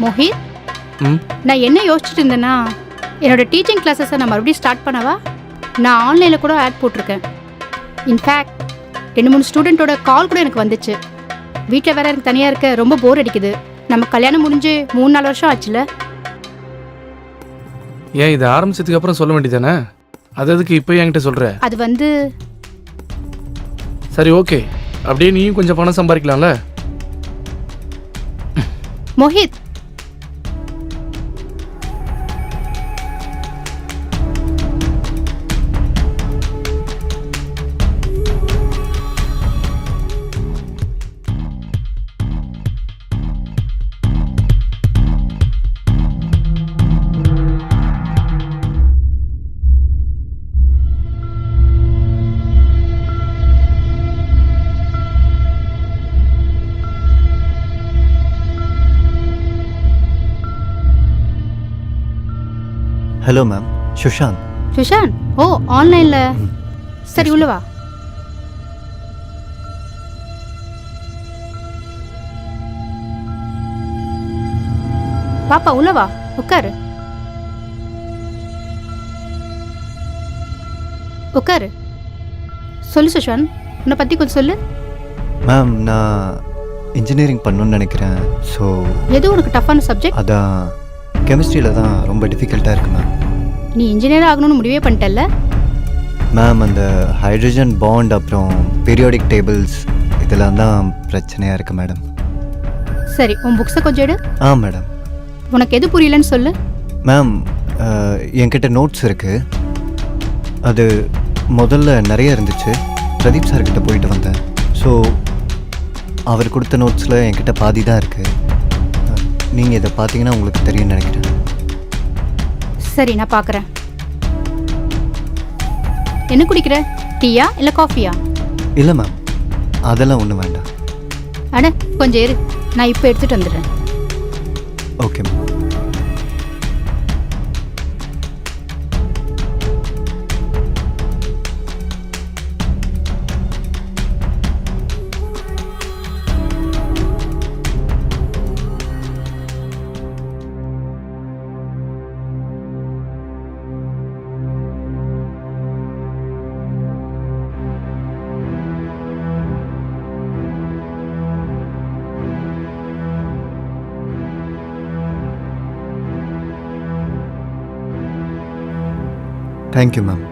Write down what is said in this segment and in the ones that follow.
மோஹித், ம் நான் என்ன யோசிச்சுட்டு இருந்தேன்னா, என்னோட டீச்சிங் கிளாஸஸை நான் மறுபடியும் ஸ்டார்ட் பண்ணவா? நான் ஆன்லைனில் கூட ஆட் போட்டிருக்கேன். இன்ஃபேக்ட் 2-3 ஸ்டூடெண்ட்டோட கால் கூட எனக்கு வந்துச்சு. வீட்டில் வேற எனக்கு தனியாக இருக்க ரொம்ப போர் அடிக்குது. நம்ம கல்யாணம் முடிஞ்சு 3-4 வருஷம் ஆச்சுல. ஏன் இதை ஆரம்பிச்சதுக்கு அப்புறம் சொல்ல வேண்டியதானே? அது எதுக்கு இப்போ என்கிட்ட சொல்கிற? அது வந்து சரி ஓகே, அப்படியே நீயும் கொஞ்சம் பணம் சம்பாதிக்கலாம்ல. Mohit, hello ma'am, Sushant. சுஷாந்த். ஓ, ஆன்லைனில். சரி, உள்ள வா. பாப்பா உள்ள வா, உட்காரு. உட்காரு. சொல்லு சுஷாந்த், உன்னை பற்றி கொஞ்சம் சொல்லு. மேம், நான் இன்ஜினியரிங் பண்ணணும்னு நினைக்கிறேன். ஸோ எது உனக்கு டஃப்பான சப்ஜெக்ட்? அதான் கெமிஸ்ட்ரியில் தான் ரொம்ப டிஃபிகல்ட்டாக இருக்குது மேம். நீ இன்ஜினியர் ஆகணும்னு முடிவே பண்ணிட்டல்ல? மேம், அந்த ஹைட்ரஜன் பாண்ட் அப்புறம் பீரியாடிக் டேபிள்ஸ் இதெல்லாம் தான் பிரச்சனையாக இருக்குது மேடம். சரி, உன் புக்ஸை கொஞ்சம் எடு. மேடம். உனக்கு எது புரியலன்னு சொல்லு. மேம், என்கிட்ட நோட்ஸ் இருக்குது. அது முதல்ல நிறைய இருந்துச்சு. பிரதீப் சார்கிட்ட போயிட்டு வந்தேன். ஸோ அவர் கொடுத்த நோட்ஸில் என்கிட்ட பாதி தான் இருக்குது. நீங்கள் இதை பார்த்தீங்கன்னா உங்களுக்கு தெரியும்னு நினைக்கிறேன். சரி, நான் பார்க்குறேன். என்ன குடிக்கிற? டீயா இல்லை காஃபியா? இல்லை மேம், அதெல்லாம் ஒன்றும் வேண்டாம். அட கொஞ்சம் இரு, நான் இப்போ எடுத்துகிட்டு வந்துடுறேன். Okay ma'am. Thank you ma'am.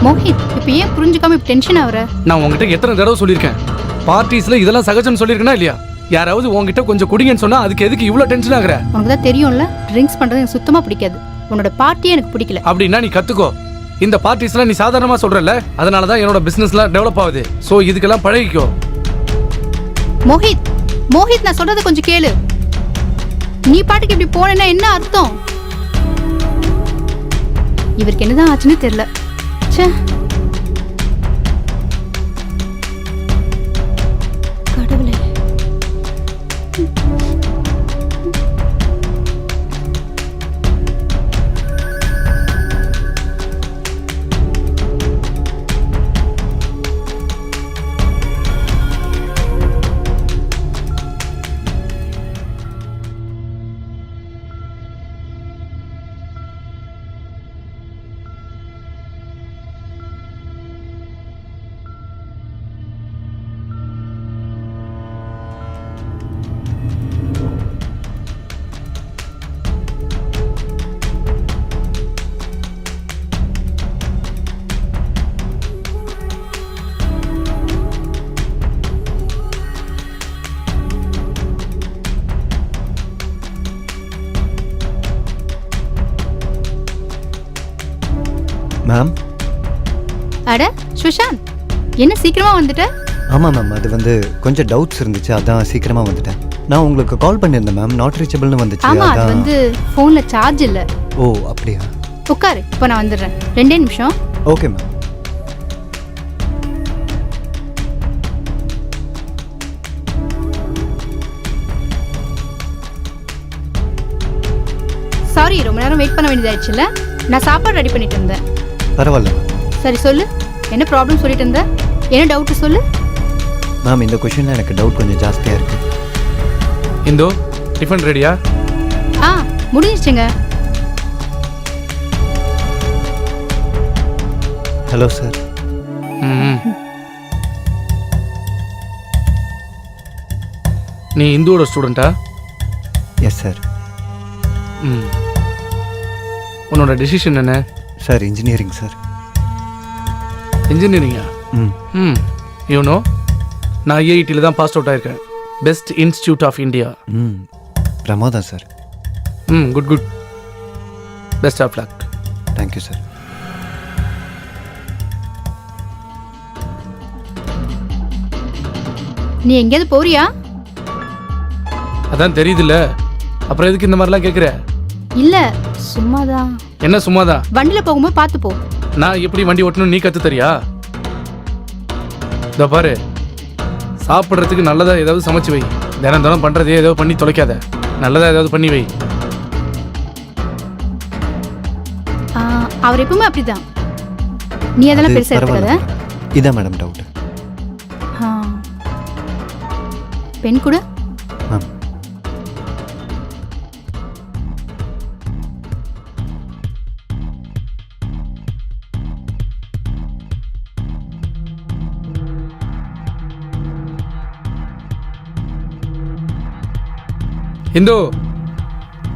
Mohit, இப்போ ஏன் புரிஞ்சுக்காம இப்போ டென்ஷன் ஆகுற? நான் உங்ககிட்ட எத்தனை தடவை சொல்லியிருக்கேன், பார்ட்டிஸில் இதெல்லாம் சகஜம்னு சொல்லியிருக்கேனா இல்லையா? யாராவது உங்ககிட்ட கொஞ்சம் குடிங்கன்னு சொன்னால் அதுக்கு எதுக்கு இவ்வளோ டென்ஷன் ஆகுற? உனக்கு தான் தெரியும்ல, ட்ரிங்க்ஸ் பண்ணுறது எனக்கு சுத்தமாக பிடிக்காது. உன்னோட பார்ட்டியே எனக்கு பிடிக்கல. அப்படின்னா நீ கற்றுக்கோ. இந்த பார்ட்டிஸ்லாம் நீ சாதாரணமாக சொல்கிறல்ல, அதனால தான் என்னோட பிஸ்னஸ்லாம் டெவலப் ஆகுது. ஸோ இதுக்கெல்லாம் பழகிக்கோ. மோஹித், மோஹித், நான் சொல்கிறத கொஞ்சம் கேளு. நீ பாட்டுக்கு இப்படி போனேன்னா என்ன அர்த்தம்? இவருக்கு என்னதான் ஆச்சுன்னு தெரியல. ச்சே, கடவுளே. சுஷாந்த், என்ன சீக்கிரமா வந்துட்ட? ஆமாம் மேம், அது வந்து கொஞ்சம் டவுட்ஸ் இருந்துச்சு, அதான் சீக்கிரமாக வந்துட்டேன். நான் உங்களுக்கு கால் பண்ணியிருந்தேன் மேம், நாட் ரீச்சபிள்னு வந்துச்சு. ஆமா, அது அதான். வந்து போன்ல சார்ஜ் இல்ல. ஓ அப்படியா? உட்காரு, இப்போ நான் வந்துடுறேன். 2 நிமிஷம். Okay ma'am. சாரி, ரொம்ப நேரம் வெயிட் பண்ண வேண்டியதாயிடுச்சுல்ல. நான் சாப்பாடு ரெடி பண்ணிட்டு இருந்தேன். பரவாயில்ல மேம். சரி சொல்லு, என்ன ப்ராப்ளம் சொல்லிட்டு இருந்த? என்ன டவுட் சொல்லு. மேம், இந்த கொஷினில் எனக்கு டவுட் கொஞ்சம் ஜாஸ்தியாக இருக்குது. இந்தோ டிஃபன் ரெடியா? ஆ, முடிஞ்சிச்சுங்க. Hello sir. ம். நீ இந்துவோட ஸ்டூடெண்ட்டா? Yes sir. ம். உன்னோட டெசிஷன் என்ன? Sir engineering sir. இன்ஜினியரிங்கா? ம். ம். யூனோ நான் ஐஐடியில் தான் பாஸ் அவுட் ஆயிருக்கேன். Best institute of India. ம், பிரமாதம் சார். ம், good good. Best of luck. Thank you sir. நீ எங்கேயாவது போறியா? அதான் தெரியுதுல்ல, அப்புறம் எதுக்கு இந்த மாதிரிலாம் கேட்குற? இல்ல, சும்மாதான். என்ன சும்மாதான்? வண்டியில போகும்போது பார்த்து போ. நான் எப்படி வண்டி ஓட்டணும் நீ கற்று தரியா? இதோ பாரு, சாப்பிட்றதுக்கு நல்லதா ஏதாவது சமைச்சு வை. தினம் தினம் பண்ணுறதே ஏதோ பண்ணி தொலைக்காத. நல்லதா ஏதாவது பண்ணி வை. ஆ, அவர் எப்பவுமே அப்படிதான். நீ அதெல்லாம் பெருசா எடுத்துக்காத. இதான் மேடம் டவுட். ஆ. பெண் கூட மேம். இந்து,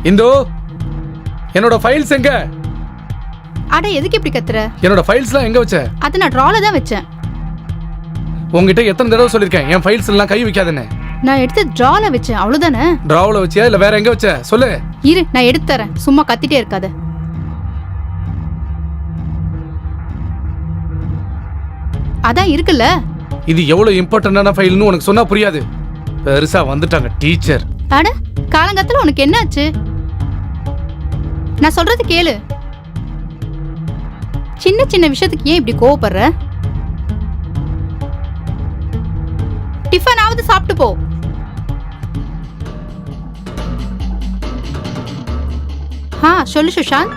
இந்து, என்னோட ஃபைல்ஸ் எங்க? அட, எதுக்கு இப்படி கத்துற? என்னோட ஃபைல்ஸ்லாம் எங்க வச்ச? அதை நான் ட்ரால தான் வச்சேன். உங்ககிட்ட எத்தனை தடவை சொல்லியிருக்கேன் என் ஃபைல்ஸ் எல்லாம் கை வைக்காதுன்னு? நான் எடுத்து ட்ரால வச்சேன், அவ்வளவுதானே. டிராவில் வச்சியா இல்லை வேற எங்க வச்ச? சொல்லு. இரு, நான் எடுத்து தரேன். சும்மா கத்திட்டே இருக்காத. அதான் இருக்குல்ல. இது எவ்வளவு இம்பார்ட்டன்டான ஃபைல்னு உனக்கு சொன்னா புரியாது. பெருசா வந்துட்டாங்க டீச்சர். அட, காலங்கத்துல உனக்கு என்ன ஆச்சு? நான் சொல்றது கேளு. சின்ன சின்ன விஷயத்துக்கு ஏன் இப்படி கோவப்படுற? டிஃபன் ஆவது சாப்பிட்டு போ. சொல்லு சுஷாந்த்.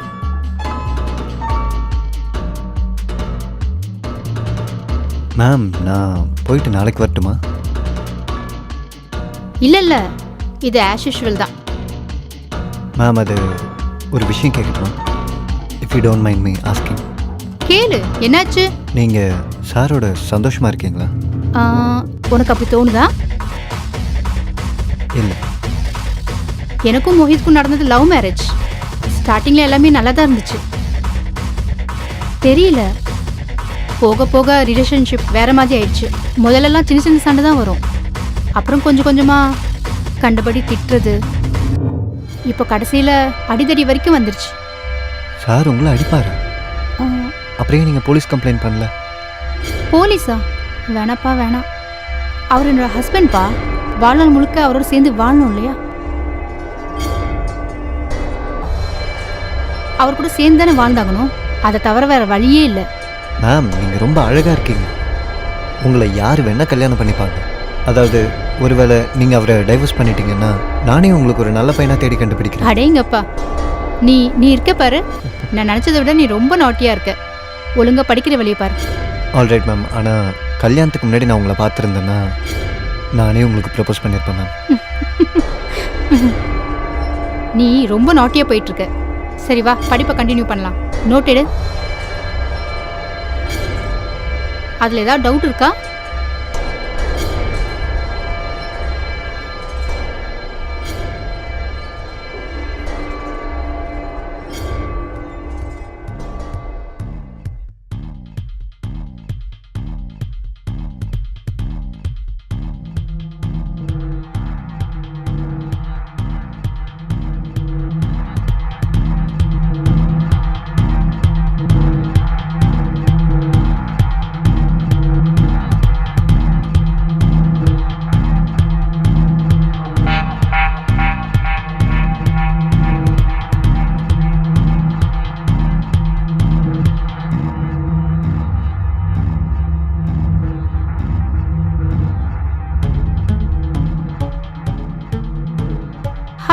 மேம், நான் போயிட்டு நாளைக்கு வரட்டுமா? இல்ல இல்ல, இது ஆஸ் யூஷுவல் தான். மேம், அது ஒரு விஷயம் கேட்கட்டுமா? If you don't mind me asking. கேளு, என்னாச்சு? நீங்கள் சாரோட சந்தோஷமாக இருக்கீங்களா? ஆ, உனக்கு அப்படி தோணுதா? இல்லை. எனக்கும் மோஹித்க்கும் நடந்தது லவ் மேரேஜ். ஸ்டார்டிங்ல எல்லாமே நல்லா தான் இருந்துச்சு. தெரியல, போக போக ரிலேஷன்ஷிப் வேற மாதிரி ஆயிடுச்சு. முதல்லலாம் சின்ன சின்ன சண்டை தான் வரும். அப்புறம் கொஞ்சம் கொஞ்சமா கண்டபடி திட்டுறது, இப்போ கடைசியில அடிதடி வரைக்கும் வந்துருச்சு. சார் உங்களை அடிப்பாரா? ஆ, அப்படியே நீங்கள் போலீஸ் கம்ப்ளைண்ட் பண்ணல? போலீஸா? வேணாப்பா வேணாம். அவர் என்னோட ஹஸ்பண்ட்பா. வாழ்நாள் முழுக்க அவரோட சேர்ந்து வாழணும் இல்லையா? அவர் கூட சேர்ந்து தானே வாழ்ந்தாகணும். அதை தவிர வேற வழியே இல்லை. மேம், நீங்கள் ரொம்ப அழகாக இருக்கீங்க. உங்களை யார் வேணால் கல்யாணம் பண்ணிப்பாங்க. அதாவது ஒருவேளை நீங்கள் அவரை டைவர்ஸ் பண்ணிட்டீங்கன்னா நானே உங்களுக்கு ஒரு நல்ல பையனாக தேடி கண்டுபிடிக்கிறேன். அடேங்கப்பா, நீ நீ இருக்க பாரு. நான் நினச்சதை விட நீ ரொம்ப நாட்டியா இருக்க. ஒழுங்கா படிக்கிற வழியை பாரு. ஆல்ரைட் மேம், ஆனால் கல்யாணத்துக்கு முன்னாடி நான் உங்களை பார்த்துருந்தேன்னா நானே உங்களுக்கு ப்ரப்போஸ் பண்ணியிருப்பேன் மேம். நீ ரொம்ப நாட்டியா போயிட்டு இருக்க. சரி வா, படிப்பை கண்டினியூ பண்ணலாம். நோட் எடு. அதில் ஏதாவது டவுட் இருக்கா?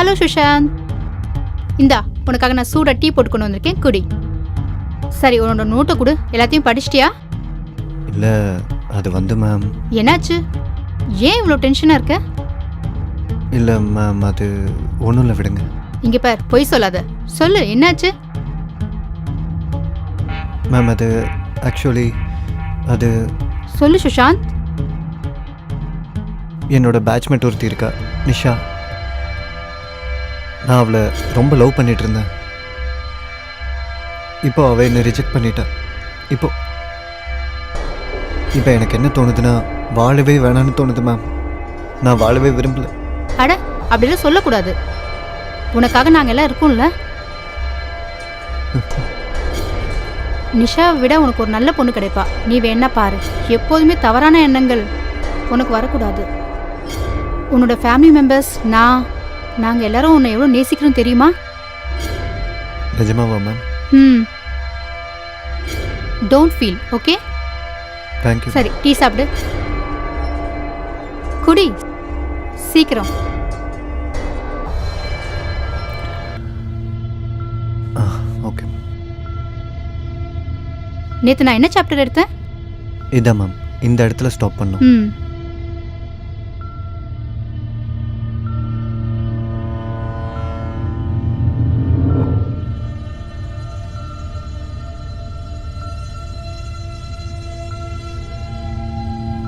ஹலோ சுஷாந்த், இந்தா உனக்காக நான் சூடாக டீ போட்டு கொண்டு வந்திருக்கேன், குடி. சரி, உன்னோட நோட்டை கொடு. எல்லாத்தையும் படிச்சிட்டியா? இல்லை அது வந்து மேம். என்னாச்சு? ஏன் இவ்வளோ டென்ஷனாக இருக்க? இல்லை மேம், அது ஒன்றும் இல்லை, விடுங்க. இங்கே பார், பொய் சொல்லாத. சொல்லு, என்னாச்சு? மேம் அது ஆக்சுவலி அது சொல்லு சுஷாந்த். என்னோட பேட்ச்மேட் ஒருத்தி இருக்கா, நிஷா. நான் அவளை ரொம்ப லவ் பண்ணிட்டு இருந்தேன். இப்போ அவள் என்னை ரிஜெக்ட் பண்ணிட்டா. இப்போ எனக்கு என்ன தோணுதுன்னா, வாழவே வேணான்னு தோணுது மேம். நான் வாழவே விரும்பல. அட, அப்படிலாம் சொல்லக்கூடாது. உனக்காக நாங்கள் எல்லாம் இருக்கோம்ல. நிஷாவை விட உனக்கு ஒரு நல்ல பொண்ணு கிடைப்பா. நீ வேணா பாரு. எப்போதுமே தவறான எண்ணங்கள் உனக்கு வரக்கூடாது. உன்னோட ஃபேமிலி மெம்பர்ஸ், நாங்கள் எல்லாரும் உன்னை எவ்வளோ நேசிக்கிறோம் தெரியுமா? நிஜமாவா ma'am? Don't feel, okay? Thank you. சரி, டீ சாப்பிடு. குடி சீக்கிரம். ஓகே. நேற்று நான் என்ன சாப்டர் எடுத்தேன்? இதான் மேம், இந்த இடத்துல ஸ்டாப் பண்ணோம்.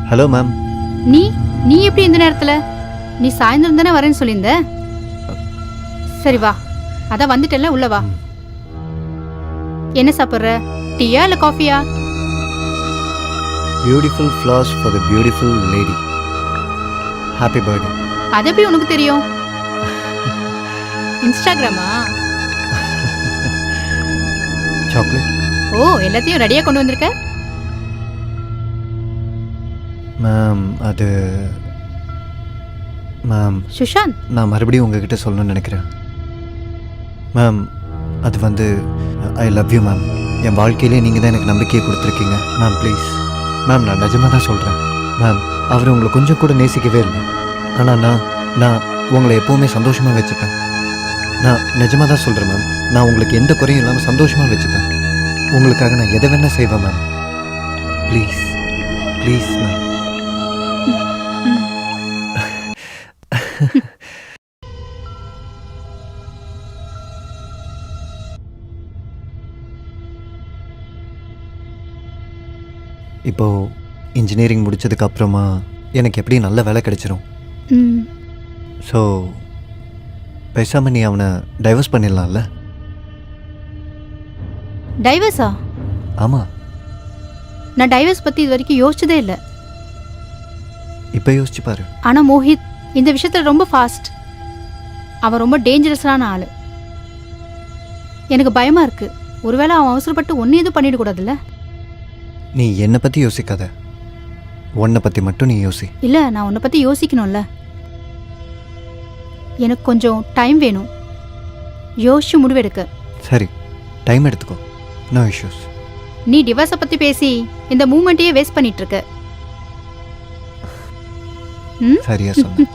Hello ma'am. நீ எப்படி இந்த நேரத்துல? நீ சாயந்தரம் தானே வரேன்னு சொல்லியிருந்த. சரி வா, அதான் வந்துட்டல, உள்ள வா. என்ன சாப்பிட்ற? டீயா இல்ல காஃபியா? Beautiful flowers for the beautiful lady. Happy birthday. அது எப்படி உனக்கு தெரியும்? இன்ஸ்டாகிராமா? சாக்லேட். ஓ, எல்லாத்தையும் ரெடியா கொண்டு வந்திருக்க? மேம் அது மேம் சுஷாந்த், நான் மறுபடியும் உங்ககிட்ட சொல்லணும்னு நினைக்கிறேன். மேம் அது வந்து ஐ லவ் யூ மேம். என் வாழ்க்கையிலே நீங்கள் தான் எனக்கு நம்பிக்கையை கொடுத்துருக்கீங்க மேம். ப்ளீஸ் மேம், நான் நிஜமாக தான் சொல்கிறேன் மேம். அவர் உங்களை கொஞ்சம் கூட நேசிக்கவே இல்லை. ஆனால் நான் உங்களை எப்போவுமே சந்தோஷமாக வச்சுப்பேன். நான் நிஜமாக தான் சொல்கிறேன் மேம். நான் உங்களுக்கு எந்த குறையும் இல்லாமல் சந்தோஷமாக வச்சுப்பேன். உங்களுக்காக நான் எதை வேணால் செய்வேன் மேம். Please please ma'am. இப்போது இன்ஜினியரிங் முடித்ததுக்கு அப்புறமா எனக்கு எப்படி நல்ல வேலை கிடைச்சிரும். ஸோ பேசாமல் நீ அவனை டைவர்ஸ் பண்ணிடலாம்ல? டைவர்ஸா? ஆமாம். நான் டைவர்ஸ் பற்றி இது வரைக்கும் யோசிச்சதே இல்லை. இப்போ யோசிச்சு பாரு. ஆனால் மோஹித் இந்த விஷயத்தில் ரொம்ப ஃபாஸ்ட். அவன் ரொம்ப டேஞ்சரஸான ஆள். எனக்கு பயமாக இருக்குது. ஒருவேளை அவன் அவசரப்பட்டு ஒன்று எதுவும் பண்ணிடக்கூடாதுல்ல? நீ என்னை பற்றி யோசிக்காத, உன்னை பற்றி மட்டும் நீ யோசி. இல்லை, நான் உன்னை பற்றி யோசிக்கணும்ல. எனக்கு கொஞ்சம் டைம் வேணும் யோசிச்சு முடிவெடுக்க. சரி, டைம் எடுத்துக்கோ, நோ இஷ்யூஸ். நீ டிவோர்ஸை பற்றி பேசி இந்த மூமெண்ட்டையே வேஸ்ட் பண்ணிட்டு இருக்க. சரியா சொன்ன.